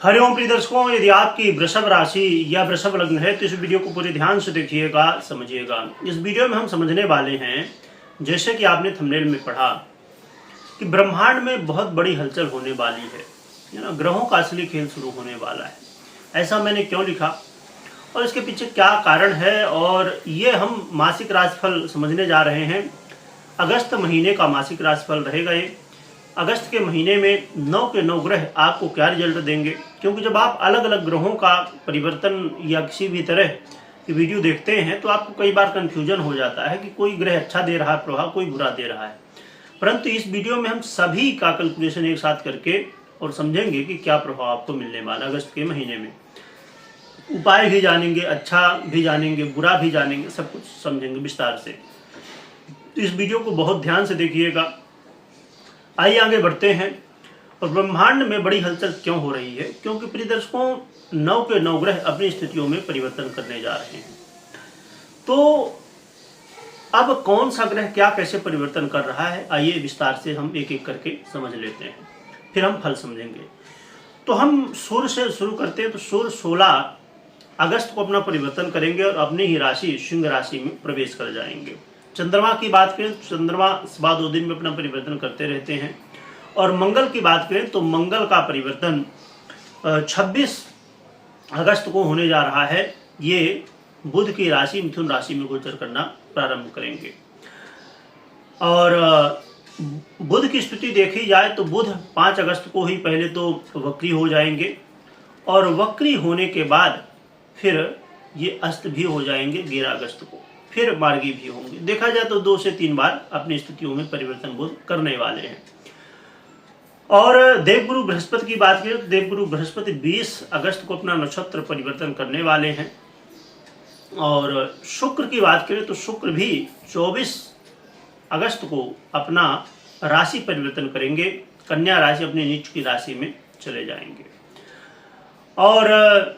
हरिओम प्रिय दर्शकों, यदि आपकी वृषभ राशि या वृषभ लग्न है तो इस वीडियो को पूरे ध्यान से देखिएगा, समझिएगा। इस वीडियो में हम समझने वाले हैं, जैसे कि आपने थंबनेल में पढ़ा कि ब्रह्मांड में बहुत बड़ी हलचल होने वाली है ना। ग्रहों का असली खेल शुरू होने वाला है। ऐसा मैंने क्यों लिखा और इसके पीछे क्या कारण है, और ये हम मासिक राशिफल समझने जा रहे हैं। अगस्त महीने का मासिक राशिफल रहेगा ये। अगस्त के महीने में 9 के 9 ग्रह आपको क्या रिजल्ट देंगे, क्योंकि जब आप अलग अलग ग्रहों का परिवर्तन या किसी भी तरह की वीडियो देखते हैं तो आपको कई बार कंफ्यूजन हो जाता है कि कोई ग्रह अच्छा दे रहा है प्रभाव, कोई बुरा दे रहा है। परंतु इस वीडियो में हम सभी का कैलकुलेशन एक साथ करके और समझेंगे कि क्या प्रभाव आपको मिलने वाला अगस्त के महीने में। उपाय भी जानेंगे, अच्छा भी जानेंगे, बुरा भी जानेंगे, सब कुछ समझेंगे विस्तार से। तो इस वीडियो को बहुत ध्यान से देखिएगा। आइए आगे बढ़ते हैं। और ब्रह्मांड में बड़ी हलचल क्यों हो रही है, क्योंकि प्रिय दर्शकों 9 के 9 ग्रह अपनी स्थितियों में परिवर्तन करने जा रहे हैं। तो अब कौन सा ग्रह क्या कैसे परिवर्तन कर रहा है, आइए विस्तार से हम एक एक करके समझ लेते हैं, फिर हम फल समझेंगे। तो हम सूर्य से शुरू करते हैं। तो सूर्य 16 अगस्त को अपना परिवर्तन करेंगे और अपनी ही राशि सिंह राशि में प्रवेश कर जाएंगे। चंद्रमा की बात करें तो चंद्रमा सुबह 2 दिन में अपना परिवर्तन करते रहते हैं। और मंगल की बात करें तो मंगल का परिवर्तन 26 अगस्त को होने जा रहा है। ये बुध की राशि मिथुन राशि में गोचर करना प्रारंभ करेंगे। और बुध की स्थिति देखी जाए तो बुध 5 अगस्त को ही पहले तो वक्री हो जाएंगे, और वक्री होने के बाद फिर ये अस्त भी हो जाएंगे 11 अगस्त को, फिर मार्गी भी होंगे। देखा जाए तो 2 से 3 बार अपनी स्थितियों में परिवर्तन बुध करने वाले हैं। और देवगुरु बृहस्पति की बात करें तो देवगुरु बृहस्पति 20 अगस्त को अपना नक्षत्र परिवर्तन करने वाले हैं। और शुक्र की बात करें तो शुक्र भी 24 अगस्त को अपना राशि परिवर्तन करेंगे, कन्या राशि अपनी नीच की राशि में चले जाएंगे। और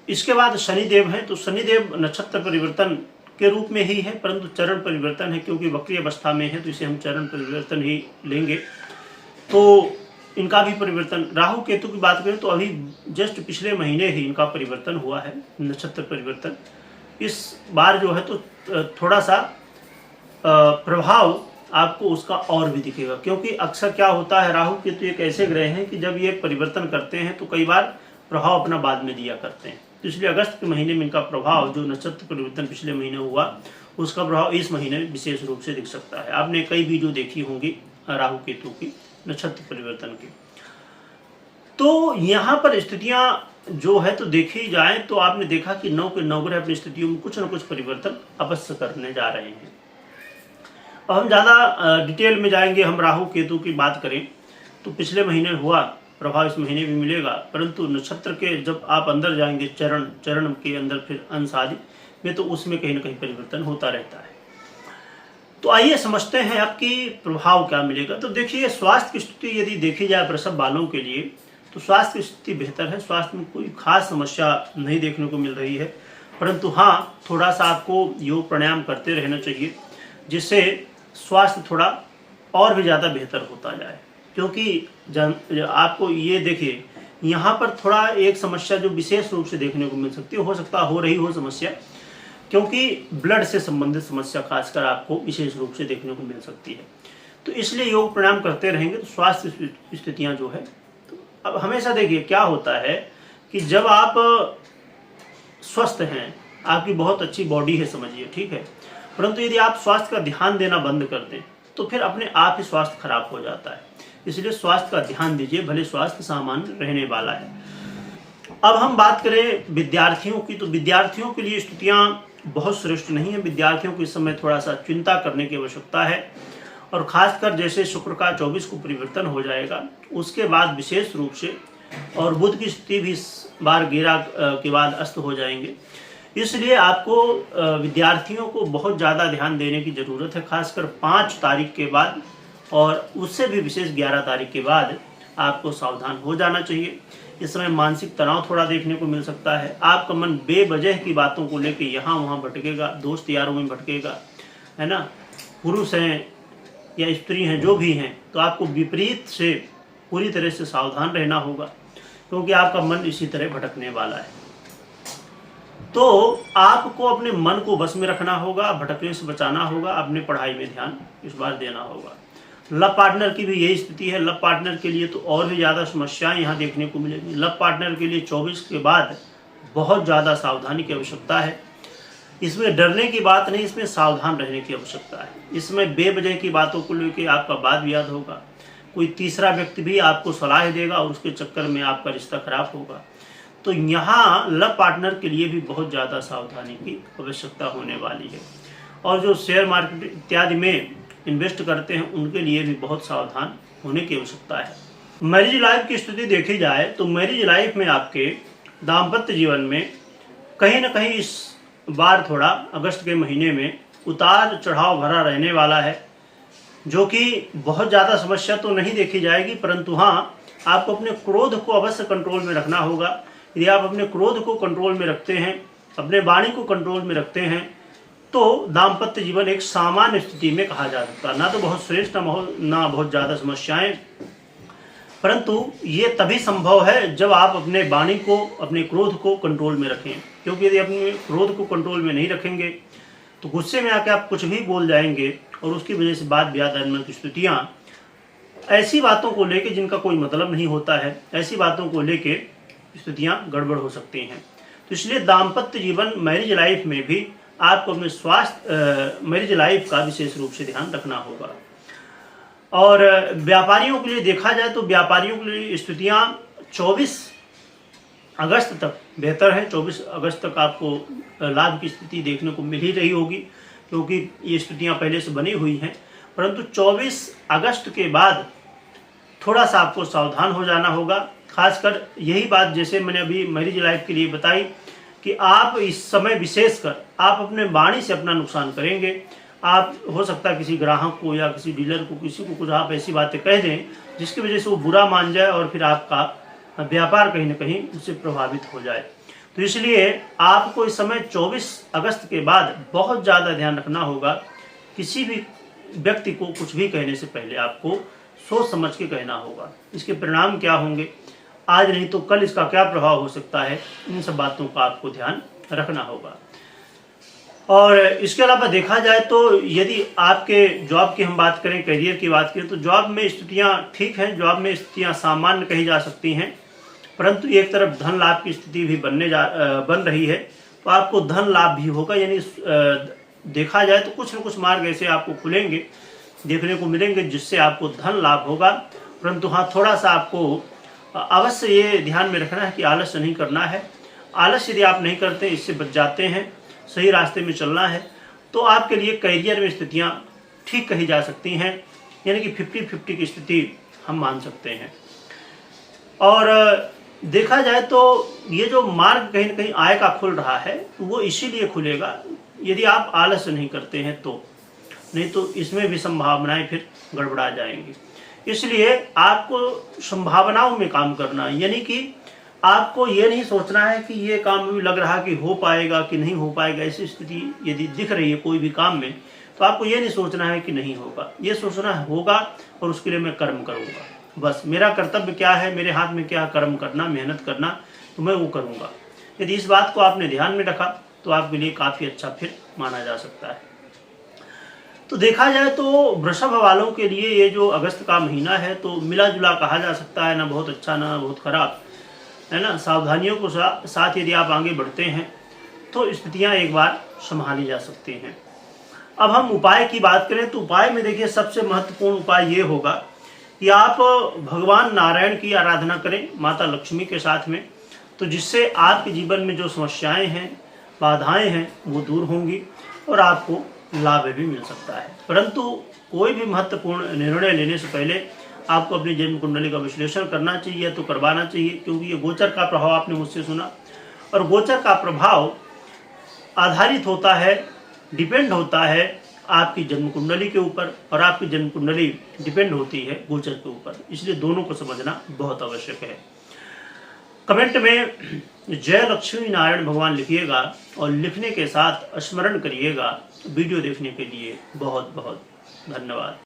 इसके बाद शनिदेव हैं। तो शनिदेव नक्षत्र परिवर्तन के रूप में ही है, परंतु चरण परिवर्तन है, क्योंकि वक्री अवस्था में है तो इसे हम चरण परिवर्तन ही लेंगे। तो इनका भी परिवर्तन। राहु केतु की बात करें तो अभी जस्ट पिछले महीने ही इनका परिवर्तन हुआ है, नक्षत्र परिवर्तन। इस बार जो है तो थोड़ा सा प्रभाव आपको उसका और भी दिखेगा, क्योंकि अक्सर क्या होता है, राहु केतु एक ऐसे ग्रह हैं कि जब ये परिवर्तन करते हैं तो कई बार प्रभाव अपना बाद में दिया करते हैं। तो इसलिए अगस्त के महीने में इनका प्रभाव, जो नक्षत्र परिवर्तन पिछले महीने हुआ उसका प्रभाव इस महीने में विशेष रूप से दिख सकता है। आपने कई वीडियो देखी होंगी राहु केतु की नक्षत्र परिवर्तन की। तो यहाँ पर स्थितियां जो है तो देखी जाए तो आपने देखा कि 9 के 9 ग्रह अपनी स्थितियों में कुछ न कुछ परिवर्तन अवश्य करने जा रहे हैं। अब हम ज़्यादा डिटेल में जाएंगे। हम राहु केतु की बात करें तो पिछले महीने हुआ प्रभाव इस महीने भी मिलेगा, परंतु नक्षत्र के जब आप अंदर जाएंगे चरण के अंदर फिर अंश आदि में, तो उसमें कहीं ना कहीं परिवर्तन होता रहता है। तो आइए समझते हैं आपकी प्रभाव क्या मिलेगा। तो देखिए, स्वास्थ्य की स्थिति यदि देखी जाए वृषभ वालों के लिए तो स्वास्थ्य की स्थिति बेहतर है। स्वास्थ्य में कोई खास समस्या नहीं देखने को मिल रही है, परंतु हाँ, थोड़ा सा आपको योग प्राणायाम करते रहना चाहिए, जिससे स्वास्थ्य थोड़ा और भी ज़्यादा बेहतर होता जाए। क्योंकि आपको ये देखिए, यहाँ पर थोड़ा एक समस्या जो विशेष रूप से देखने को मिल सकती है, हो सकता हो रही हो समस्या, क्योंकि ब्लड से संबंधित समस्या खासकर आपको विशेष रूप से देखने को मिल सकती है। तो इसलिए योग प्राणायाम करते रहेंगे तो स्वास्थ्य स्थितियाँ जो है। तो अब हमेशा देखिए क्या होता है कि जब आप स्वस्थ हैं, आपकी बहुत अच्छी बॉडी है समझिए, ठीक है, परंतु यदि आप स्वास्थ्य का ध्यान देना बंद कर दें तो फिर अपने आप ही स्वास्थ्य खराब हो जाता है। इसलिए स्वास्थ्य का ध्यान दीजिए, भले स्वास्थ्य सामान्य रहने वाला है। अब हम बात करें विद्यार्थियों की, तो विद्यार्थियों के लिए स्थितियां बहुत श्रेष्ठ नहीं है। विद्यार्थियों को इस समय थोड़ा सा चिंता करने की आवश्यकता है, और खासकर जैसे शुक्र का 24 को परिवर्तन हो जाएगा उसके बाद विशेष रूप से, और बुध की स्थिति भी इस बार 11 के बाद अस्त हो जाएंगे। इसलिए आपको विद्यार्थियों को बहुत ज़्यादा ध्यान देने की ज़रूरत है, खासकर 5 तारीख के बाद, और उससे भी विशेष 11 तारीख के बाद आपको सावधान हो जाना चाहिए। इस समय मानसिक तनाव थोड़ा देखने को मिल सकता है। आपका मन बेवजह की बातों को लेकर यहाँ वहाँ भटकेगा, दोस्त यारों में भटकेगा, है ना। पुरुष हैं या स्त्री हैं, जो भी हैं, तो आपको विपरीत से पूरी तरह से सावधान रहना होगा। क्योंकि आपका मन इसी तरह भटकने वाला है। तो आपको अपने मन को बस में रखना होगा, भटकने से बचाना होगा, अपने पढ़ाई में ध्यान इस बार देना होगा। लव पार्टनर की भी यही स्थिति है। लव पार्टनर के लिए तो और भी ज़्यादा समस्याएं यहाँ देखने को मिलेगी। लव पार्टनर के लिए 24 के बाद बहुत ज़्यादा सावधानी की आवश्यकता है। इसमें डरने की बात नहीं, इसमें सावधान रहने की आवश्यकता है। इसमें बेवजह की बातों को लेकर आपका वाद विवाद होगा, कोई तीसरा व्यक्ति भी आपको सलाह देगा और उसके चक्कर में आपका रिश्ता खराब होगा। तो यहाँ लव पार्टनर के लिए भी बहुत ज़्यादा सावधानी की आवश्यकता होने वाली है। और जो शेयर मार्केट इत्यादि में इन्वेस्ट करते हैं उनके लिए भी बहुत सावधान होने की आवश्यकता है। मैरिज लाइफ की स्थिति देखी जाए तो मैरिज लाइफ में आपके दाम्पत्य जीवन में कहीं ना कहीं इस बार थोड़ा अगस्त के महीने में उतार चढ़ाव भरा रहने वाला है, जो कि बहुत ज़्यादा समस्या तो नहीं देखी जाएगी, परंतु हाँ आपको अपने क्रोध को अवश्य कंट्रोल में रखना होगा। यदि आप अपने क्रोध को कंट्रोल में रखते हैं, अपने वाणी को कंट्रोल में रखते हैं, तो दाम्पत्य जीवन एक सामान्य स्थिति में कहा जा सकता है। ना तो बहुत श्रेष्ठ ना बहुत ज़्यादा समस्याएं, परंतु ये तभी संभव है जब आप अपने वाणी को, अपने क्रोध को कंट्रोल में रखें। क्योंकि यदि अपने क्रोध को कंट्रोल में नहीं रखेंगे तो गुस्से में आके आप कुछ भी बोल जाएंगे और उसकी वजह से बात विवाद की स्थितियाँ, ऐसी बातों को लेके जिनका कोई मतलब नहीं होता है, ऐसी बातों को लेके स्थितियाँ गड़बड़ हो सकती हैं। तो इसलिए दाम्पत्य जीवन मैरिज लाइफ में भी आपको अपने स्वास्थ्य मैरिज लाइफ का विशेष रूप से ध्यान रखना होगा। और व्यापारियों के लिए देखा जाए तो व्यापारियों के लिए स्थितियाँ 24 अगस्त तक बेहतर है। 24 अगस्त तक आपको लाभ की स्थिति देखने को मिल ही रही होगी, क्योंकि ये स्थितियाँ पहले से बनी हुई हैं। परंतु 24 अगस्त के बाद थोड़ा सा आपको सावधान हो जाना होगा। खासकर यही बात जैसे मैंने अभी मैरिज लाइफ के लिए बताई कि आप इस समय विशेषकर आप अपने वाणी से अपना नुकसान करेंगे। आप हो सकता है किसी ग्राहक को या किसी डीलर को, किसी को कुछ आप ऐसी बातें कह दें जिसकी वजह से वो बुरा मान जाए और फिर आपका व्यापार कहीं ना कहीं उससे प्रभावित हो जाए। तो इसलिए आपको इस समय 24 अगस्त के बाद बहुत ज़्यादा ध्यान रखना होगा। किसी भी व्यक्ति को कुछ भी कहने से पहले आपको सोच समझ के कहना होगा। इसके परिणाम क्या होंगे, आज नहीं तो कल इसका क्या प्रभाव हो सकता है, इन सब बातों का आपको ध्यान रखना होगा। और इसके अलावा देखा जाए तो यदि आपके जॉब की हम बात करें, करियर की बात करें, तो जॉब में स्थितियां ठीक हैं, जॉब में स्थितियां सामान्य कही जा सकती हैं। परंतु एक तरफ धन लाभ की स्थिति भी बन रही है, तो आपको धन लाभ भी होगा। यानी देखा जाए तो कुछ न कुछ मार्ग ऐसे आपको खुलेंगे, देखने को मिलेंगे जिससे आपको धन लाभ होगा। परंतु हाँ, थोड़ा सा आपको अवश्य ये ध्यान में रखना है कि आलस्य नहीं करना है। आलस्य यदि आप नहीं करते, इससे बच जाते हैं, सही रास्ते में चलना है, तो आपके लिए करियर में स्थितियाँ ठीक कही जा सकती हैं। यानी कि 50-50 की स्थिति हम मान सकते हैं। और देखा जाए तो ये जो मार्ग कहीं ना कहीं आय का खुल रहा है, वो इसीलिए खुलेगा यदि आप आलस्य नहीं करते हैं तो, नहीं तो इसमें भी संभावनाएं फिर गड़बड़ा जाएंगी। इसलिए आपको संभावनाओं में काम करना है। यानी कि आपको ये नहीं सोचना है कि ये काम भी लग रहा कि हो पाएगा कि नहीं हो पाएगा। ऐसी स्थिति यदि दिख रही है कोई भी काम में, तो आपको ये नहीं सोचना है कि नहीं होगा, ये सोचना होगा और उसके लिए मैं कर्म करूँगा। बस मेरा कर्तव्य क्या है, मेरे हाथ में क्या कर्म करना, मेहनत करना, तो मैं वो करूँगा। यदि इस बात को आपने ध्यान में रखा तो आपके लिए काफ़ी अच्छा फिर माना जा सकता है। तो देखा जाए तो वृषभ वालों के लिए ये जो अगस्त का महीना है तो मिला जुला कहा जा सकता है, ना बहुत अच्छा ना बहुत खराब, है ना। सावधानियों को साथ यदि आप आगे बढ़ते हैं तो स्थितियां एक बार संभाली जा सकती हैं। अब हम उपाय की बात करें तो उपाय में देखिए सबसे महत्वपूर्ण उपाय ये होगा कि आप भगवान नारायण की आराधना करें माता लक्ष्मी के साथ में, तो जिससे आपके जीवन में जो समस्याएं हैं, बाधाएं हैं, वो दूर होंगी और आपको लाभ भी मिल सकता है। परंतु कोई भी महत्वपूर्ण निर्णय लेने से पहले आपको अपनी जन्म कुंडली का विश्लेषण करना चाहिए, तो करवाना चाहिए, क्योंकि ये गोचर का प्रभाव आपने मुझसे सुना और गोचर का प्रभाव आधारित होता है, डिपेंड होता है आपकी जन्म कुंडली के ऊपर और आपकी जन्म कुंडली डिपेंड होती है गोचर के ऊपर। इसलिए दोनों को समझना बहुत आवश्यक है। कमेंट में जय लक्ष्मी नारायण भगवान लिखिएगा और लिखने के साथ स्मरण करिएगा। वीडियो देखने के लिए बहुत बहुत धन्यवाद।